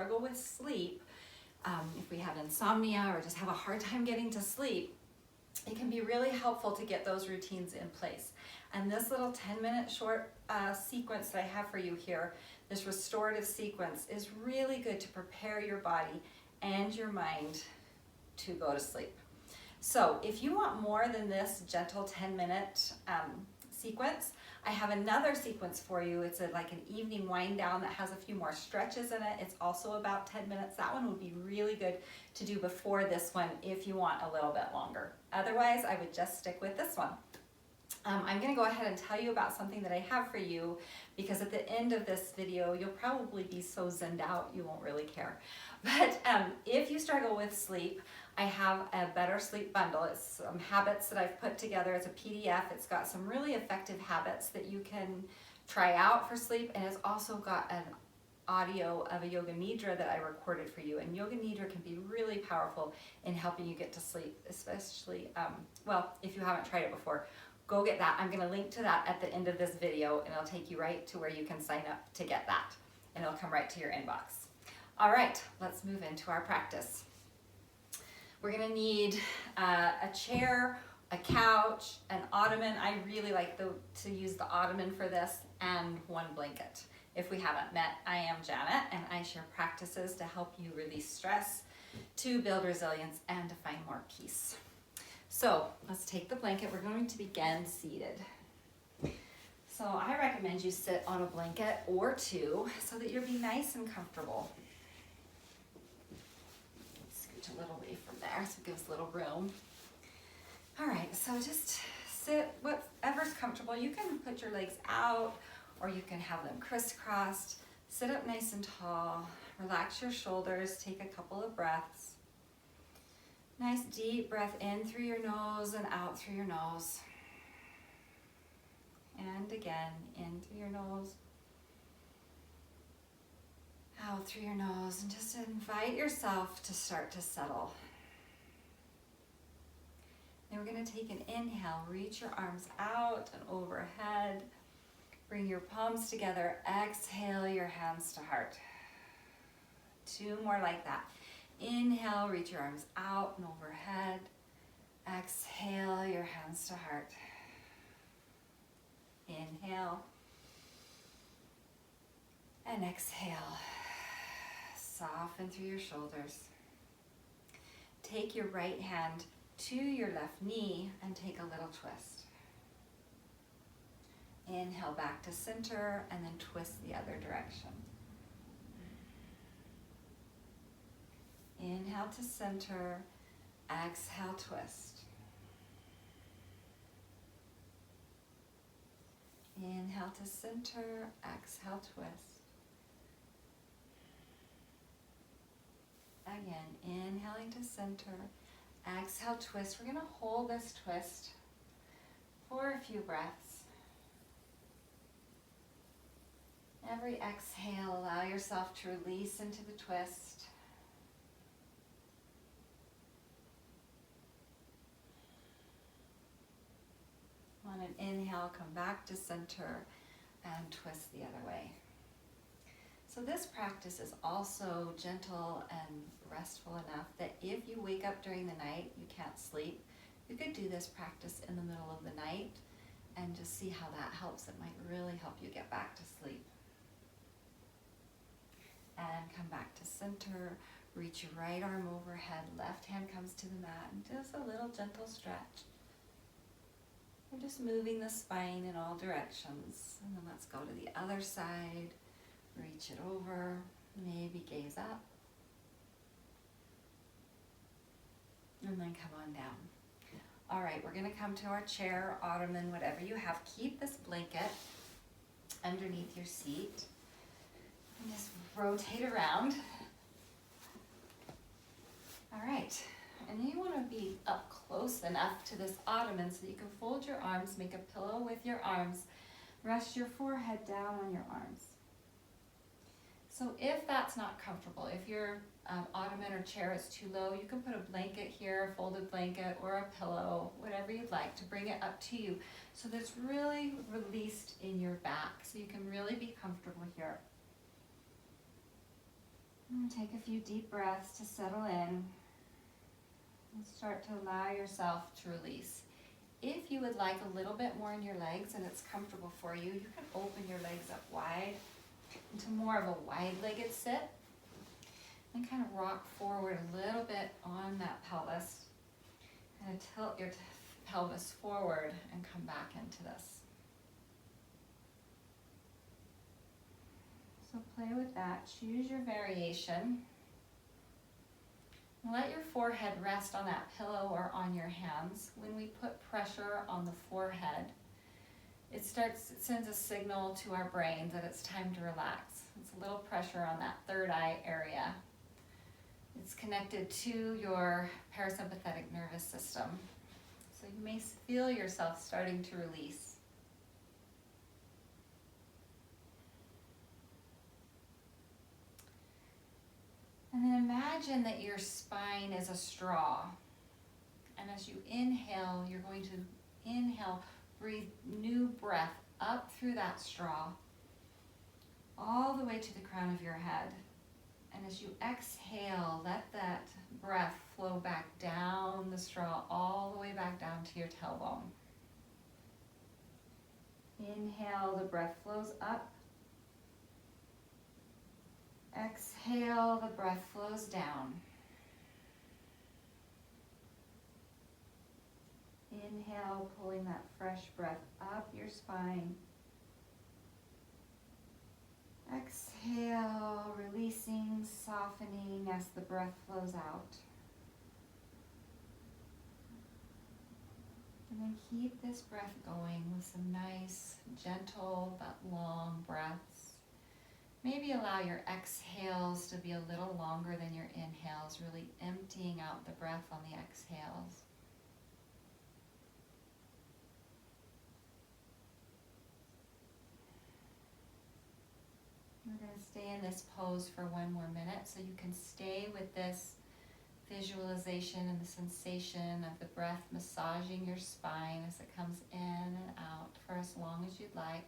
struggle with sleep, if we have insomnia or just have a hard time getting to sleep, it can be really helpful to get those routines in place. And this little 10-minute short sequence that I have for you here, this restorative sequence, is really good to prepare your body and your mind to go to sleep. So if you want more than this gentle 10-minute sequence, I have another sequence for you. It's like an evening wind down that has a few more stretches in it. It's also about 10 minutes. That one would be really good to do before this one if you want a little bit longer. Otherwise, I would just stick with this one. I'm going to go ahead and tell you about something that I have for you, because at the end of this video, you'll probably be so zenned out you won't really care. But if you struggle with sleep, I have a Better Sleep Bundle. It's some habits that I've put together. It's a PDF. It's got some really effective habits that you can try out for sleep, and it's also got an audio of a Yoga Nidra that I recorded for you. And Yoga Nidra can be really powerful in helping you get to sleep, especially, well, if you haven't tried it before. Go get that. I'm going to link to that at the end of this video, and it'll take you right to where you can sign up to get that, and it'll come right to your inbox. All right, let's move into our practice. We're going to need a chair, a couch, an ottoman. I really like to use the ottoman for this, and one blanket. If we haven't met, I am Janet, and I share practices to help you release stress, to build resilience, and to find more peace. So let's take the blanket. We're going to begin seated. So I recommend you sit on a blanket or two so that you'll be nice and comfortable. Scooch a little away from there so it gives a little room. All right, so just sit whatever's comfortable. You can put your legs out or you can have them crisscrossed. Sit up nice and tall. Relax your shoulders. Take a couple of breaths. Nice deep breath in through your nose and out through your nose. And again, in through your nose, out through your nose, and just invite yourself to start to settle. Then we're going to take an inhale, reach your arms out and overhead. Bring your palms together, exhale your hands to heart. Two more like that. Inhale, reach your arms out and overhead. Exhale your hands to heart. Inhale. And exhale. Soften through your shoulders. Take your right hand to your left knee and take a little twist. Inhale back to center and then twist the other direction. Inhale to center, exhale, twist. Inhale to center, exhale, twist. Again, inhaling to center, exhale, twist. We're going to hold this twist for a few breaths. Every exhale, allow yourself to release into the twist. On an inhale, come back to center and twist the other way. So this practice is also gentle and restful enough that if you wake up during the night, you can't sleep, you could do this practice in the middle of the night and just see how that helps. It might really help you get back to sleep. And come back to center, reach your right arm overhead, left hand comes to the mat, and just a little gentle stretch. We're just moving the spine in all directions. And then let's go to the other side. Reach it over, maybe gaze up. And then come on down. All right, we're gonna come to our chair, ottoman, whatever you have. Keep this blanket underneath your seat. And just rotate around. All right. And then you want to be up close enough to this ottoman so you can fold your arms, make a pillow with your arms, rest your forehead down on your arms. So if that's not comfortable, if your ottoman or chair is too low, you can put a blanket here, a folded blanket, or a pillow, whatever you'd like to bring it up to you so that it's really released in your back so you can really be comfortable here. And take a few deep breaths to settle in and start to allow yourself to release. If you would like a little bit more in your legs and it's comfortable for you, you can open your legs up wide into more of a wide-legged sit and kind of rock forward a little bit on that pelvis. Kind of tilt your pelvis forward and come back into this. So play with that, choose your variation. Let your forehead rest on that pillow or on your hands. When we put pressure on the forehead, it sends a signal to our brain that it's time to relax. It's a little pressure on that third eye area. It's connected to your parasympathetic nervous system. So you may feel yourself starting to release. And then imagine that your spine is a straw. And as you inhale, you're going to inhale, breathe new breath up through that straw, all the way to the crown of your head. And as you exhale, let that breath flow back down the straw, all the way back down to your tailbone. Inhale, the breath flows up. Exhale, the breath flows down. Inhale, pulling that fresh breath up your spine. Exhale, releasing, softening as the breath flows out. And then keep this breath going with some nice, gentle, but long breaths. Maybe allow your exhales to be a little longer than your inhales, really emptying out the breath on the exhales. We're going to stay in this pose for one more minute, so you can stay with this visualization and the sensation of the breath massaging your spine as it comes in and out for as long as you'd like.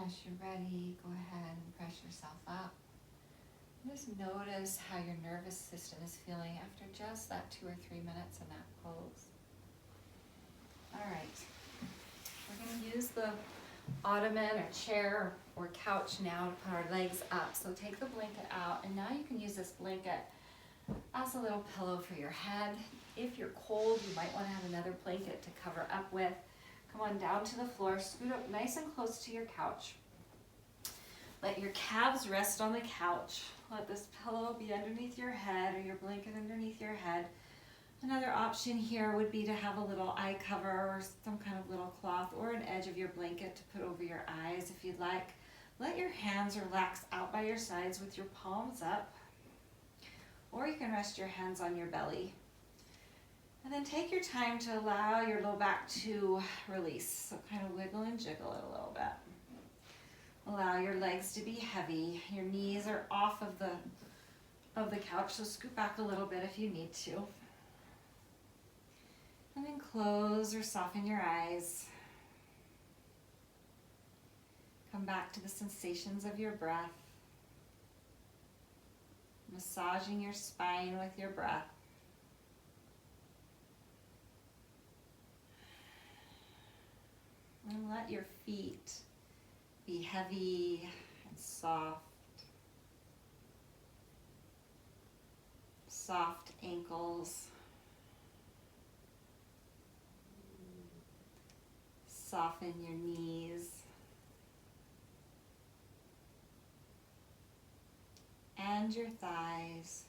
As you're ready, go ahead and press yourself up. Just notice how your nervous system is feeling after just that 2 or 3 minutes in that pose. All right, we're going to use the ottoman or chair or couch now to put our legs up. So take the blanket out, and now you can use this blanket as a little pillow for your head. If you're cold, you might want to have another blanket to cover up with. Come on down to the floor, scoot up nice and close to your couch. Let your calves rest on the couch. Let this pillow be underneath your head or your blanket underneath your head. Another option here would be to have a little eye cover or some kind of little cloth or an edge of your blanket to put over your eyes if you'd like. Let your hands relax out by your sides with your palms up. Or you can rest your hands on your belly. And then take your time to allow your low back to release. So kind of wiggle and jiggle it a little bit. Allow your legs to be heavy. Your knees are off of the couch, so scoot back a little bit if you need to. And then close or soften your eyes. Come back to the sensations of your breath. Massaging your spine with your breath. And let your feet be heavy and soft. Soft ankles. Soften your knees. around your thighs.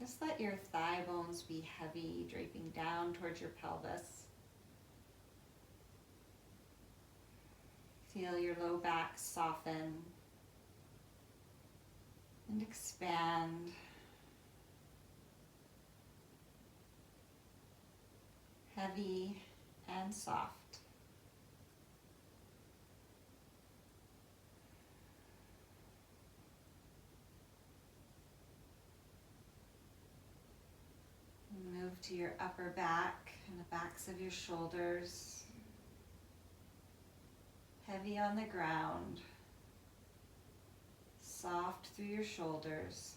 Just let your thigh bones be heavy, draping down towards your pelvis. Feel your low back soften and expand. Heavy and soft. Move to your upper back and the backs of your shoulders. Heavy on the ground. Soft through your shoulders.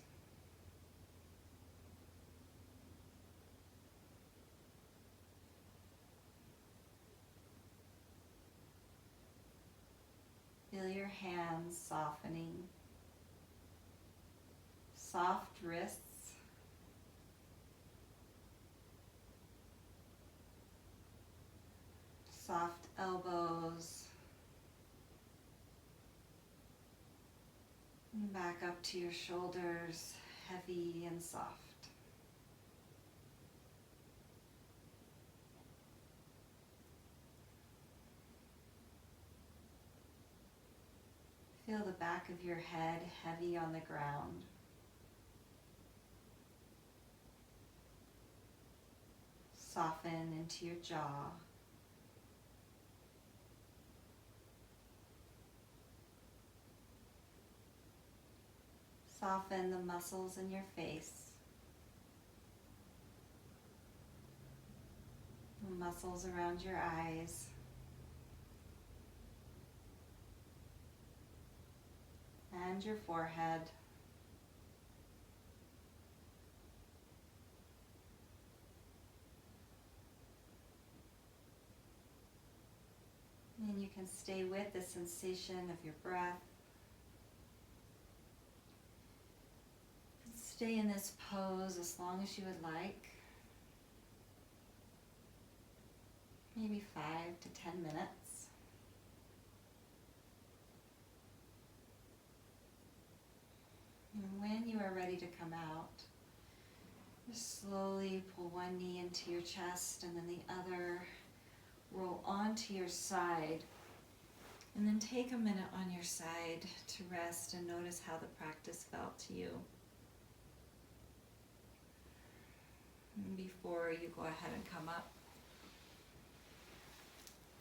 Feel your hands softening. Soft wrists. Soft elbows. And back up to your shoulders, heavy and soft. Feel the back of your head heavy on the ground. Soften into your jaw. Soften the muscles in your face. The muscles around your eyes. And your forehead. And you can stay with the sensation of your breath. Stay in this pose as long as you would like. Maybe 5 to 10 minutes. And when you are ready to come out, just slowly pull one knee into your chest and then the other. Roll onto your side. And then take a minute on your side to rest and notice how the practice felt to you. And before you go ahead and come up,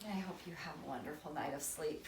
I hope you have a wonderful night of sleep.